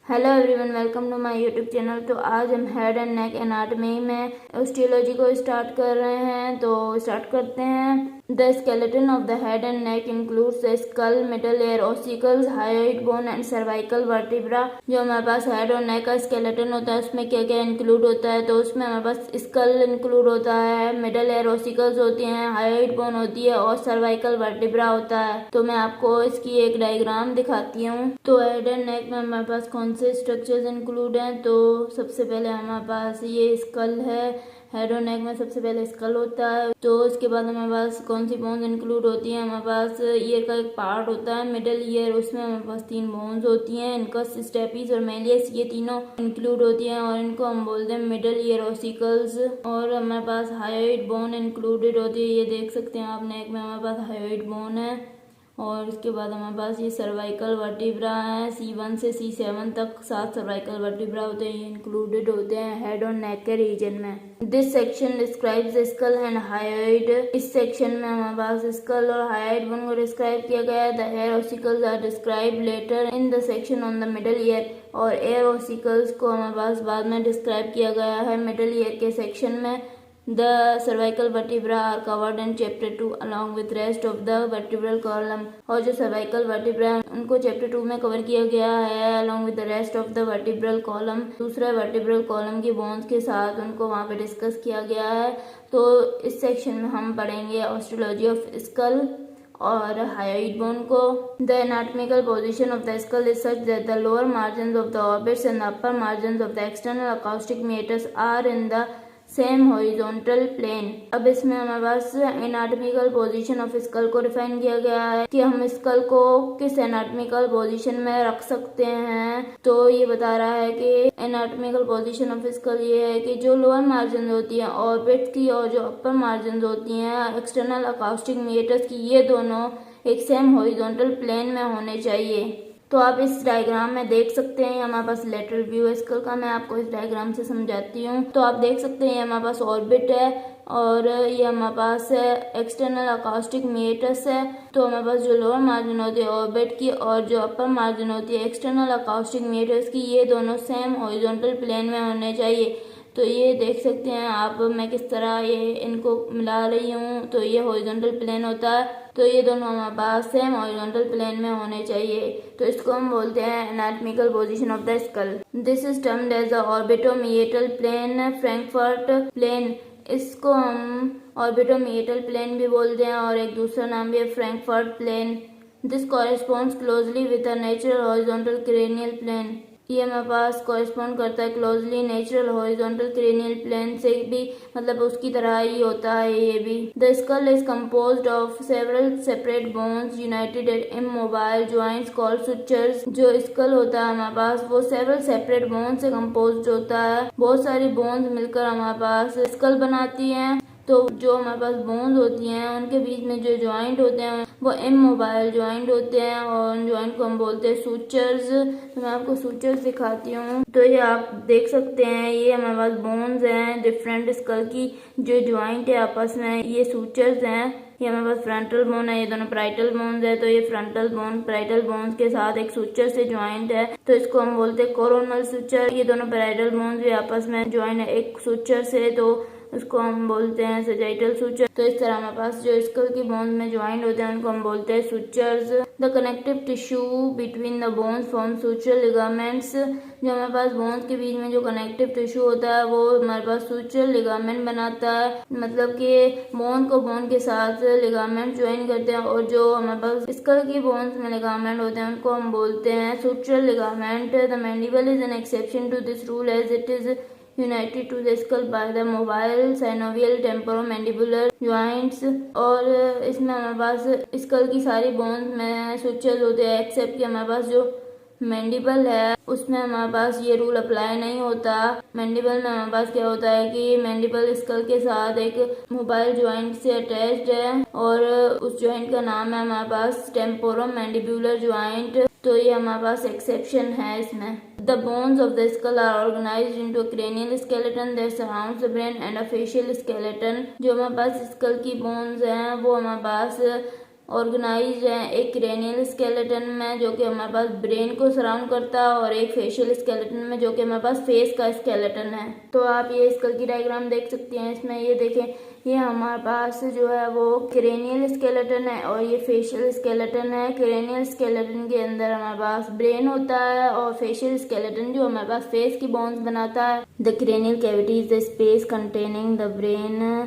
Hello everyone, welcome to my YouTube channel. तो आज हम हेड एंड नेक एनाटॉमी में ऑस्टियोलॉजी को स्टार्ट कर रहे हैं। तो स्टार्ट करते हैं। The skeleton of the head and neck includes the skull, middle ear, ossicles, hyoid bone and cervical vertebra. जो हमारे पास हेड और नेक का स्केलेटन होता है उसमें क्या क्या इंक्लूड होता है, तो उसमें हमारे पास स्कल इंक्लूड होता है, मिडल ईयर, ओसिकल्स होती हैं, हायोइड बोन होती है और सर्वाइकल वर्टिब्रा होता है। तो मैं आपको इसकी एक डायग्राम दिखाती हूँ। तो हेड एंड नेक में हमारे पास कौन से स्ट्रक्चर्स इंक्लूड हैं, तो सबसे पहले हमारे पास ये स्कल है। हेड और नेक में सबसे पहले स्कल होता है। तो उसके बाद हमारे पास कौन सी बोन्स इंक्लूड होती हैं, हमारे पास ईयर का एक पार्ट होता है मिडिल ईयर, उसमें हमारे पास 3 बोन्स होती हैं, इनकस, स्टेपिस और मेलियस, ये तीनों इंक्लूड होती हैं और इनको हम बोलते हैं मिडिल ईयर ओसिकल्स। और हमारे पास हायोइड बोन इंक्लूडेड होती है, ये देख सकते हैं आप, नेक में हमारे पास हायोइड बोन है। और उसके बाद हमारे पास ये सर्वाइकल वर्टिब्रा है, C1 से C7 तक 7 सर्वाइकल वर्टिब्रा होते हैं, ये इंक्लूडेड होते हैं हेड और नेक के रीजन में। This section describes the skull and hyoid. इस सेक्शन में हमारे पास स्कल और हायोइड बोन को डिस्क्राइब किया गया है। The ear ossicles are describe later in the section on the middle ear. और एयर ओसिकल्स को हमारे पास बाद में डिस्क्राइब किया गया है मिडल ईयर के सेक्शन में। The cervical vertebra are covered in chapter 2 along with rest of the vertebral column। और जो cervical vertebra है उनको chapter 2 में कवर किया गया है along with the rest of the vertebral column। दूसरा vertebral column की bones के साथ उनको वहाँ पे डिस्कस किया गया है। तो इस सेक्शन में हम पढ़ेंगे ऑस्टियोलॉजी ऑफ स्कल और हायोइड बोन को। The anatomical position of the skull is such that the lower margins of the orbits and the upper margins of the external acoustic meatus are in the same horizontal plane. अब इसमें हमारे पास anatomical position of skull को define किया गया है कि हम स्कल को किस एनाटॉमिकल पोजीशन में रख सकते हैं। तो ये बता रहा है कि एनाटॉमिकल पोजीशन ऑफ स्कल ये है कि जो लोअर मार्जिन होती है ऑर्बिट की और जो अपर मार्जिन होती हैं एक्सटर्नल अकाउस्टिक मीटर्स की, ये दोनों एक सेम हॉरिजॉन्टल प्लेन में होने चाहिए। तो आप इस डायग्राम में देख सकते हैं, हमारे पास लेटरल व्यू स्कल का, मैं आपको इस डायग्राम से समझाती हूँ। तो आप देख सकते हैं हमारे पास ऑर्बिट है और ये हमारे पास एक्सटर्नल अकाउस्टिक मीटर्स है। तो हमारे पास जो लोअर मार्जिन होती है ऑर्बिट की और जो अपर मार्जिन होती है एक्सटर्नल अकाउस्टिक मीटर्स की, ये दोनों सेम हॉरिजॉन्टल प्लेन में होने चाहिए। तो ये देख सकते हैं आप, मैं किस तरह ये इनको मिला रही हूँ। तो ये हॉरिजॉन्टल प्लेन होता है, तो ये दोनों हमारे पास सेम हॉरिजॉन्टल प्लेन में होने चाहिए। तो इसको हम बोलते हैं anatomical position of the skull. This is termed as the orbitomeatal plane, Frankfurt plane. इसको हम ऑर्बिटोमीटल प्लेन भी बोलते हैं और एक दूसरा नाम भी है Frankfurt plane. This corresponds closely with a natural horizontal cranial plane. ये हमारे पास कॉरेस्पॉन्ड करता है closely natural horizontal cranial plane से भी, मतलब उसकी तरह ही होता है ये भी। The skull is composed of several separate bones united at immobile joints called sutures. जो स्कल होता है हमारे पास वो सेवरल सेपरेट बोन्स से कंपोज्ड होता है। बहुत सारी बोन्स मिलकर हमारे पास स्कल बनाती हैं। तो जो हमारे पास बोन्स होती हैं उनके बीच में जो जॉइंट होते हैं वो इमोबाइल जॉइंट होते हैं और उन जॉइंट को हम बोलते हैं सूचर्स। तो मैं आपको सूचर्स दिखाती हूँ। तो ये आप देख सकते हैं, ये हमारे पास बोन्स हैं डिफरेंट स्कल की, जो जॉइंट है आपस में, ये सूचर्स हैं। ये हमारे पास फ्रंटल बोन है, ये दोनों पैराइटल बोन्स है। तो ये फ्रंटल बोन पैराइटल बोन्स के साथ एक सूचर से जॉइंट है, तो इसको हम बोलते हैं कोरोनल सूचर। ये दोनों पैराइटल बोन्स भी आपस में जॉइंट है एक सूचर से, तो उसको हम बोलते हैं सजाइटल सूचर। तो इस तरह हमारे पास जो स्कल की बोन्स में ज्वाइंट होते हैं उनको हम बोलते हैं sutures. The connective tissue between the bones form suture ligaments. जो हमारे पास बोन्स के बीच में जो कनेक्टिव टिश्यू होता है वो हमारे पास सूचर लिगामेंट बनाता है, मतलब कि बोन को बोन के साथ लिगामेंट ज्वाइन करते हैं। और जो हमारे पास स्कल की बोन्स में लिगामेंट होते हैं उनको हम बोलते हैं suture ligament. The mandible is an exception to this rule as it is united to the skull by the mobile synovial temporomandibular joints। और इसमें हमारे पास स्कल की सारी बोन्स में सूचर्स होते हैं एक्सेप्ट कि हमारे पास जो मैंडिबल है उसमें हमारे पास ये रूल अप्लाई नहीं होता। मैंडिबल में हमारे पास क्या होता है कि मैंडिबल स्कल के साथ एक मोबाइल जॉइंट से अटैच्ड है और उस जॉइंट का नाम है हमारे पास टेम्पोरोमैंडिबुलर जॉइंट। तो ये हमारे पास एक्सेप्शन है इसमें। The bones of the skull are organized into a cranial skeleton that surrounds the brain and a facial skeleton। जो हमारे पास स्कल की बोन्स हैं वो हमारे पास ऑर्गेनाइज है, एक क्रेनियल स्केलेटन में जो कि हमारे पास ब्रेन को सराउंड करता है, और एक फेशियल स्केलेटन में जो कि हमारे पास फेस का स्केलेटन है। तो आप ये स्कल की डायग्राम देख सकती हैं। इसमें ये देखें, ये हमारे पास जो है वो क्रेनियल स्केलेटन है और ये फेशियल स्केलेटन है। क्रेनियल स्केलेटन के अंदर हमारे पास ब्रेन होता है और फेशियल स्केलेटन जो हमारे पास फेस की बोन्स बनाता है। The cranial cavity is the space containing the brain.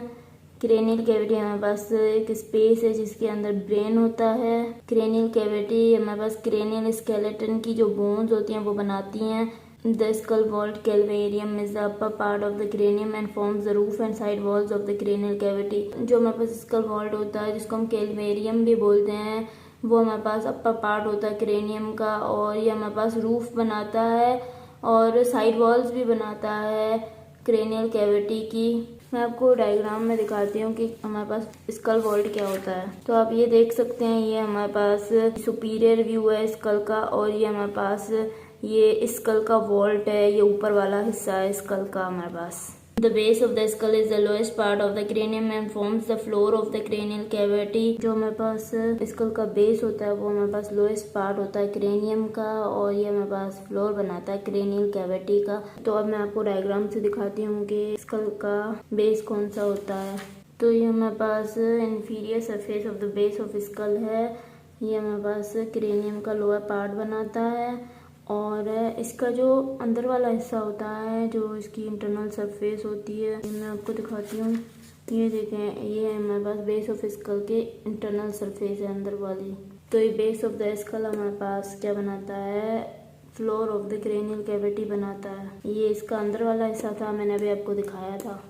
Cranial cavity हमारे पास एक स्पेस है जिसके अंदर ब्रेन होता है। क्रेनियल कैविटी हमारे पास क्रेनियल स्केलेटन की जो बोन्स होती हैं वो बनाती हैं। The skull vault calvarium is the upper part of the cranium and forms the roof and side walls of the cranial cavity. जो हमारे पास स्कल वॉल्ट होता है जिसको हम कैलवेरियम भी बोलते हैं, वो हमारे पास अपर पार्ट होता है क्रेनियम का, और ये हमारे पास रूफ बनाता है और साइड वॉल्स भी बनाता है क्रेनियल कैविटी की। मैं आपको डायग्राम में दिखाती हूँ कि हमारे पास स्कल वॉल्ट क्या होता है। तो आप ये देख सकते हैं, ये हमारे पास सुपीरियर व्यू है स्कल का, और ये हमारे पास ये स्कल का वॉल्ट है, ये ऊपर वाला हिस्सा है स्कल का हमारे पास। The base of the skull is the lowest part of the cranium and forms the floor of the cranial cavity। जो हमारे पास स्कल का बेस होता है वो हमारे पास लोएस्ट पार्ट होता है क्रेनियम का, और ये हमारे पास फ्लोर बनाता है क्रेनियल कैविटी का। तो अब मैं आपको डायग्राम से दिखाती हूँ कि स्कल का बेस कौन सा होता है। तो ये हमारे पास inferior surface of the base of skull है, ये हमारे पास क्रेनियम का लोअर पार्ट बनाता है, और इसका जो अंदर वाला हिस्सा होता है जो इसकी इंटरनल सरफेस होती है, मैं आपको दिखाती हूँ। ये देखें, ये हमारे पास बेस ऑफ स्कल के इंटरनल सरफेस है अंदर वाली। तो ये बेस ऑफ द स्कल हमारे पास क्या बनाता है, floor of the cranial cavity बनाता है। ये इसका अंदर वाला हिस्सा था, मैंने अभी आपको दिखाया था।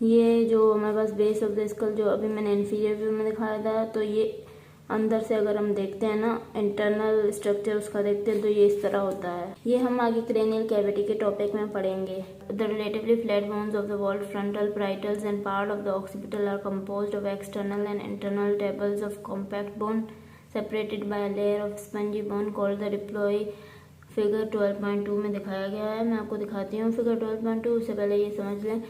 ये जो हमारे पास बेस ऑफ द स्कल जो अभी मैंने इन्फीरियर व्यू में दिखाया था, तो ये अंदर से अगर हम देखते हैं ना, इंटरनल स्ट्रक्चर उसका देखते हैं तो ये इस तरह होता है। ये हम आगे क्रेनियल कैविटी के टॉपिक में पढ़ेंगे। The relatively flat bones of the vault frontal parietals and part of the occipital are composed of external and internal tables of compact bone separated by a layer of spongy bone called the diploe. Figure 12.2 में दिखाया गया है। मैं आपको दिखाती हूँ figure 12.2। उससे पहले ये समझ लें,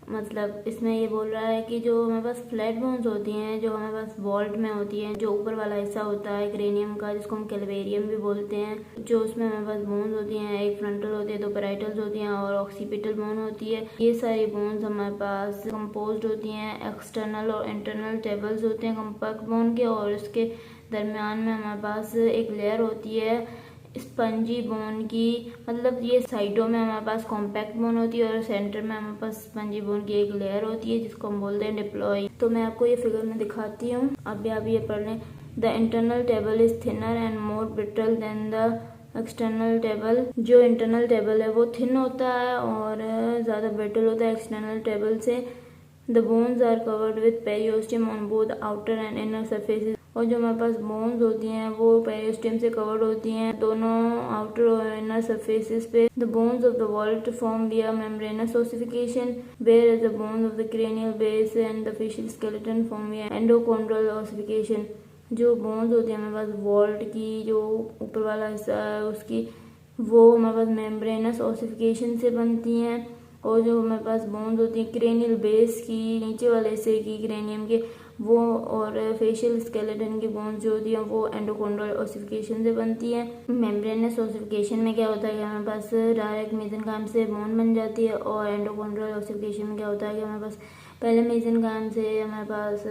मतलब इसमें ये बोल रहा है कि जो हमारे पास फ्लैट बोन्स होती हैं, जो हमारे पास वॉल्ट में होती हैं, जो ऊपर वाला हिस्सा होता है क्रेनियम का जिसको हम कैलवेरियम भी बोलते हैं, जो उसमें हमारे पास बोन्स होती हैं, एक फ्रंटल होती है, दो पैराइटल्स होती हैं और ऑक्सीपिटल बोन होती है। ये सारी बोन्स हमारे पास कंपोज्ड होती हैं, एक्सटर्नल और इंटरनल टेबल्स होते हैं कॉम्पैक्ट बोन के, और इसके दरमियान में हमारे पास एक लेयर होती है स्पंजी बोन की। मतलब ये साइडों में हमारे पास कॉम्पैक्ट बोन होती है और सेंटर में हमारे पास स्पंजी बोन की एक लेयर होती है जिसको हम बोलते हैं डिप्लॉय। तो मैं आपको ये फिगर में दिखाती हूँ, अभी आप ये पढ़ लें। The internal table is thinner and more brittle than the external table. जो इंटरनल टेबल है वो थिन होता है और ज़्यादा ब्रिटल होता है एक्सटर्नल टेबल से। The bones are covered with periosteum on both outer and inner surfaces. और जो हमारे पास बोन्स होती हैं वो पेरियोस्टियम से कवर्ड होती हैं दोनों आउटर और इनर सरफेसेस पे। The bones of the vault form via membranous ossification, where the bones of the cranial base and the facial skeleton form via endochondral ossification. जो बोन्स होती है हमारे पास वॉल्ट की, जो ऊपर वाला हिस्सा है उसकी, वो हमारे पास मेम्ब्रेनस ओसिफिकेशन से बनती हैं। और जो हमारे पास बोन्स होती हैं क्रेनियल बेस की, नीचे वाले हिस्से की क्रेनियम के, वो और फेशियल स्केलेटन की बोन्स जो होती हैं वो एंडोकॉन्ड्रल ओसिफिकेशन से बनती है। मेम्ब्रेनस ओसिफिकेशन में क्या होता है कि हमारे पास डायरेक्ट मेसेनकाइम से बोन बन जाती है, और एंडोकॉन्ड्रल ओसिफिकेशन में क्या होता है कि हमारे पास पहले मेसेनकाइम से हमारे पास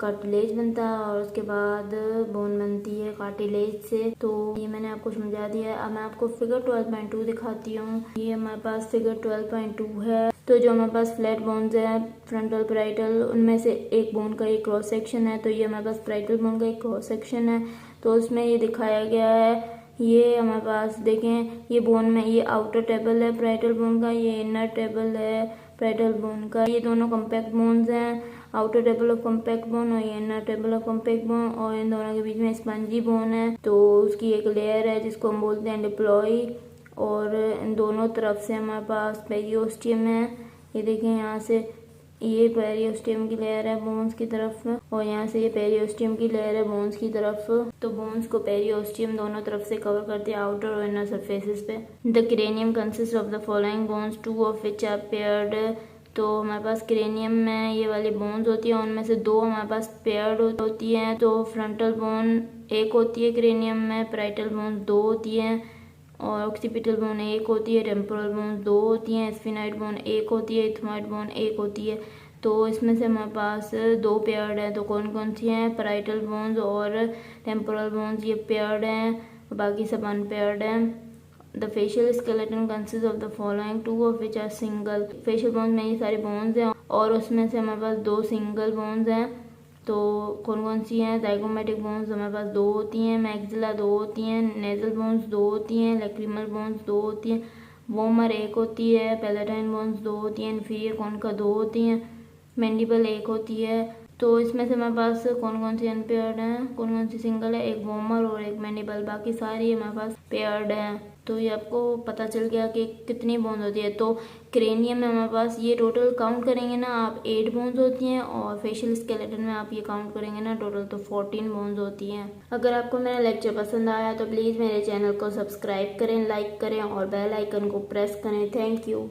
कार्टिलेज बनता है और उसके बाद बोन बनती है कार्टिलेज से। तो ये मैंने आपको समझा दिया है। अब मैं आपको फिगर 12.2 दिखाती हूँ। ये हमारे पास फिगर 12.2 है। तो जो हमारे पास फ्लैट बोन्स है फ्रंटल पैराइटल, उनमें से एक बोन का एक क्रॉस सेक्शन है। तो ये हमारे पास पैराइटल बोन का एक क्रॉस सेक्शन है। तो उसमें ये दिखाया गया है, ये हमारे पास देखें, ये बोन में ये आउटर टेबल है पैराइटल बोन का, ये इनर टेबल है पैराइटल बोन का। ये दोनों कॉम्पैक्ट बोन्स हैं, outer table of compact bone और ये inner table of compact bone, और इन दोनों के बीच में स्पंजी बोन है। तो उसकी एक लेयर है जिसको हम बोलते हैं डिप्लॉय, और इन दोनों तरफ से हमारे पास पेरियोस्टियम है। ये देखें, यहाँ से ये पेरियोस्टियम की लेयर है बोन्स की तरफ, और यहाँ से ये पेरियोस्टियम की लेयर है बोन्स की तरफ। तो बोन्स को पेरियोस्टियम दोनों तरफ से कवर करते हैं आउटर और इनर सरफेसेस पे। The cranium consist of the following bones, two of which are paired तो हमारे पास क्रेनियम में ये वाली बोन्स होती है, उनमें से 2 हमारे पास पेयर्ड होती हैं। तो फ्रंटल बोन 1 होती है क्रेनियम में, पैराइटल बोन 2 होती हैं और ऑक्सीपिटल बोन 1 होती है, टेम्पोरल बोन 2 होती हैं, स्फिनाइड बोन 1 होती है, इथमॉइड बोन 1 होती है। तो इसमें से हमारे पास 2 पेयर्ड हैं। तो कौन कौन सी हैं? पैराइटल बोन्स और टेम्पोरल बोन्स ये पेयर्ड हैं, बाकी सब अनपेयर्ड हैं। The facial skeleton consists of the following, 2 of which are single. Facial bones में ये सारी बोन्स हैं और उसमें से हमारे पास 2 सिंगल बोन्स हैं। तो कौन कौन सी हैं? जाइगोमेटिक बोन्स हमारे पास 2 होती हैं, मैक्सिला 2 होती हैं, नेजल बोन्स 2 होती हैं, लैक्रिमल बोन्स 2 होती हैं, वोमर 1 होती है, पैलेटाइन बोन्स 2 होती हैं, इन्फीरियर कॉनिका 2 होती हैं, मैंडिबल 1 होती है। तो इसमें से हमारे पास कौन कौन सी अनपेयर्ड हैं, कौन कौन सी सिंगल है? एक वोमर और एक मैंडिबल, बाकी सारी हमारे पास पेयर्ड हैं। तो ये आपको पता चल गया कि कितनी बोन्स होती है। तो क्रेनियम में हमारे पास ये टोटल काउंट करेंगे ना आप 8 बोन्स होती हैं और फेशियल स्केलेटन में आप ये काउंट करेंगे ना टोटल तो 14 बोन्स होती हैं। अगर आपको मेरा लेक्चर पसंद आया तो प्लीज़ मेरे चैनल को सब्सक्राइब करें, लाइक करें और बेल आइकन को प्रेस करें। Thank you.